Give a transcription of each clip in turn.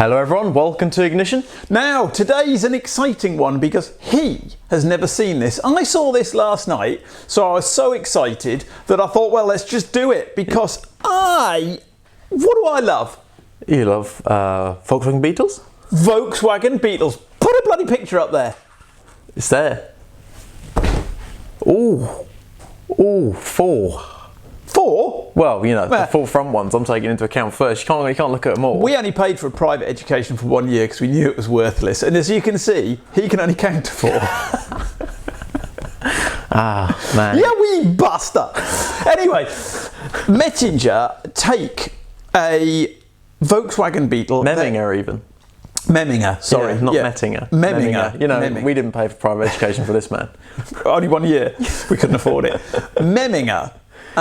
Hello everyone, welcome to Ignition. Now, today's an exciting one because he has never seen this. I saw this last night, so I was so excited that I thought, well, let's just do it because what do I love? You love Volkswagen Beetles? Volkswagen Beetles. Put a bloody picture up there. It's there. Ooh, four. Four? Well, you know, the four front ones I'm taking into account first. You can't look at them all. We only paid for a private education for 1 year because we knew it was worthless. And as you can see, he can only count to four. Ah, man. Yeah, we bastard. Anyway, Memminger take a Volkswagen Beetle. Memminger even. Memminger, sorry. Yeah, not Mettinger. Memminger. You know, we didn't pay for private education for this man. Only 1 year. We couldn't afford it. Memminger.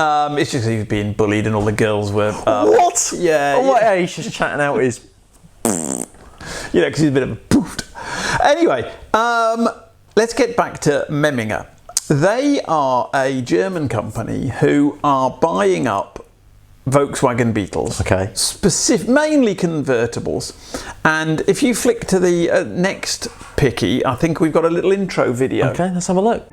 It's just he was being bullied and all the girls were... what? Yeah. Oh, yeah. He's just chatting out his... You know, because he's a bit of a poofed. Anyway, let's get back to Memminger. They are a German company who are buying up Volkswagen Beetles. Okay. Mainly convertibles. And if you flick to the next picky, I think we've got a little intro video. Okay, let's have a look.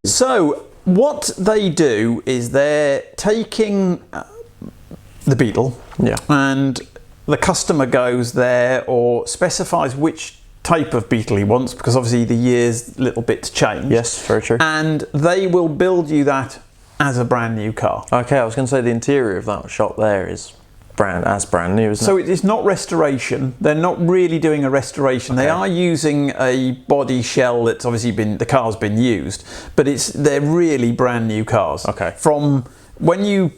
So what they do is they're taking the Beetle, yeah, and the customer goes there or specifies which type of Beetle he wants, because obviously the year's little bits change. Yes, very true. And they will build you that as a brand new car. Okay, I was going to say the interior of that shop there is brand new, isn't it? So it's not restoration. They're not really doing a restoration. Okay. They are using a body shell that's obviously the car's been used, but they're really brand new cars. Okay. From when you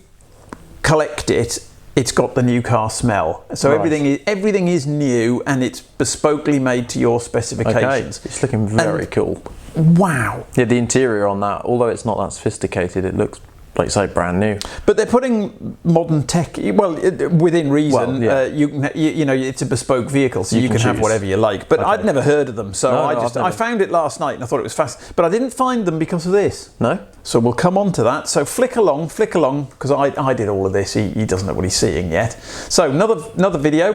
collect it, it's got the new car smell. So right. everything is new and it's bespokely made to your specifications. Okay. It's looking very cool. Wow. Yeah, the interior on that, although it's not that sophisticated, it looks, like you say, brand new. But they're putting modern tech, well, within reason. Well, yeah. You know, it's a bespoke vehicle, so you can have whatever you like. But okay. I'd never heard of them, so I found it last night and I thought it was fast. But I didn't find them because of this. No. So we'll come on to that. So flick along, because I did all of this. He doesn't know what he's seeing yet. So another video.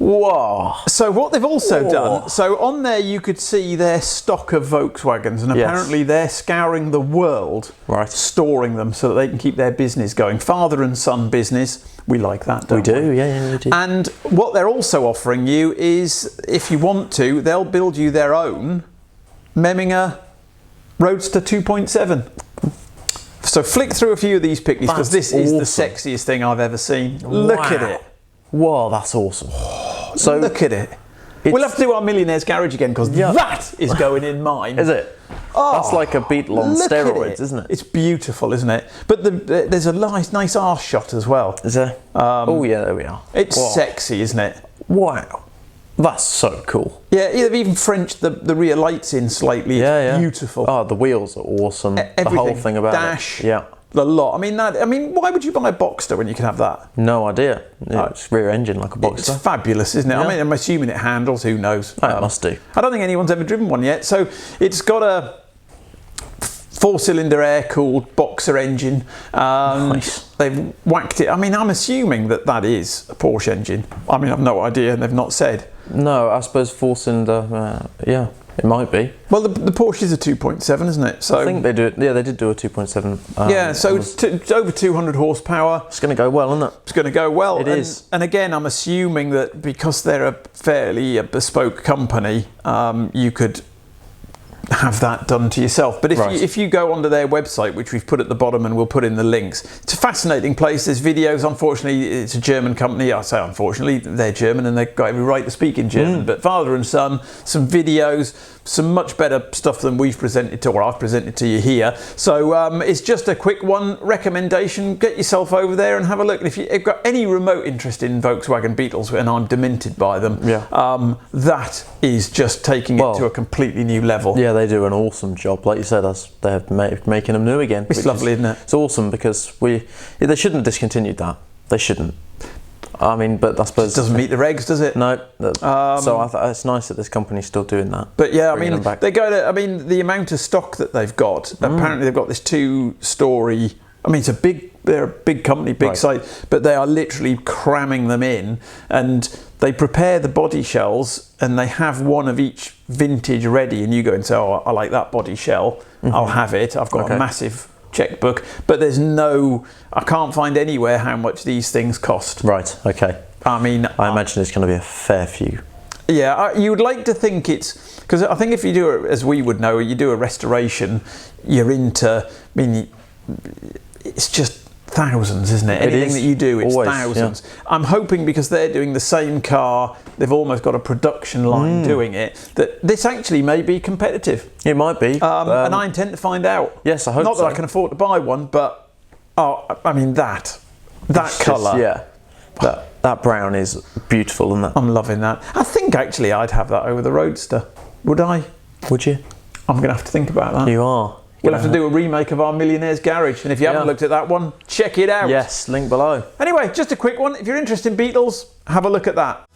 Whoa. So what they've also done, so on there you could see their stock of Volkswagens, and apparently they're scouring the world, right, storing them so that they can keep their business going. Father and son business, we like that, don't we? We do, yeah, we do. And what they're also offering you is, if you want to, they'll build you their own Meminger Roadster 2.7. So flick through a few of these pictures, because this is the sexiest thing I've ever seen. Look at it. Whoa, that's awesome. So look at it. We'll have to do our Millionaire's Garage again, because that is going in mine. Is it? Oh, that's like a Beetle on steroids, isn't it? It's beautiful, isn't it? But there's a nice arse shot as well. Is there? Oh yeah, there we are. It's sexy, isn't it? Wow. That's so cool. Yeah, they've even Frenched the rear lights in slightly. It's beautiful. Oh, the wheels are awesome. Everything. The whole thing about Dash. it. Yeah. A lot. I mean, why would you buy a Boxster when you can have that? No idea. It's rear engine like a Boxster. It's fabulous, isn't it? Yeah. I mean, I'm assuming it handles. Who knows? It must do. I don't think anyone's ever driven one yet. So it's got a 4-cylinder air-cooled Boxer engine. Nice. They've whacked it. I mean, I'm assuming that is a Porsche engine. I mean, I've no idea, and they've not said. No, I suppose 4-cylinder. Yeah. It might be. Well, the Porsche is a 2.7, isn't it? So I think they do it. Yeah, they did do a 2.7. Yeah, so it's over 200 horsepower. It's going to go well, isn't it? It's going to go well. It is. And again, I'm assuming that because they're a fairly bespoke company, you could have that done to yourself. But if you go onto their website, which we've put at the bottom and we'll put in the links, it's a fascinating place. There's videos. Unfortunately, it's a German company. I say unfortunately, they're German and they've got every right to speak in German. But father and son, some videos, some much better stuff than we've presented to, or I've presented to you here. So it's just a quick one recommendation. Get yourself over there and have a look. And if you've got any remote interest in Volkswagen Beetles, and I'm demented by them, that is just taking it to a completely new level. Yeah, they do an awesome job. Like you said, they're making them new again. It's lovely, isn't it? It's awesome because they shouldn't have discontinued that. They shouldn't. I mean, but I suppose... It doesn't meet the regs, does it? No. So it's nice that this company's still doing that. But yeah, I mean, they go to... I mean, the amount of stock that they've got, apparently they've got this 2-story... I mean, they're a big company, big site, but they are literally cramming them in, and they prepare the body shells, and they have one of each vintage ready, and you go and say, oh, I like that body shell, I'll have it. I've got a massive checkbook, but I can't find anywhere how much these things cost. Right, okay. I mean, I imagine it's going to be a fair few. Yeah, you would like to think it's... Because I think if you do, as we would know, you do a restoration, you're into... I mean, it's just thousands, isn't it? Anything that you do, it's always, thousands. Yeah. I'm hoping because they're doing the same car, they've almost got a production line doing it, that this actually may be competitive. It might be. And I intend to find out. Yes, I hope Not that I can afford to buy one, but, I mean, that colour. Yeah. That brown is beautiful, isn't it? I'm loving that. I think actually I'd have that over the Roadster. Would I? Would you? I'm going to have to think about that. You are. We'll have to do a remake of our Millionaire's Garage, and if you haven't looked at that one, check it out. Yes, link below. Anyway, just a quick one. If you're interested in Beetles, have a look at that.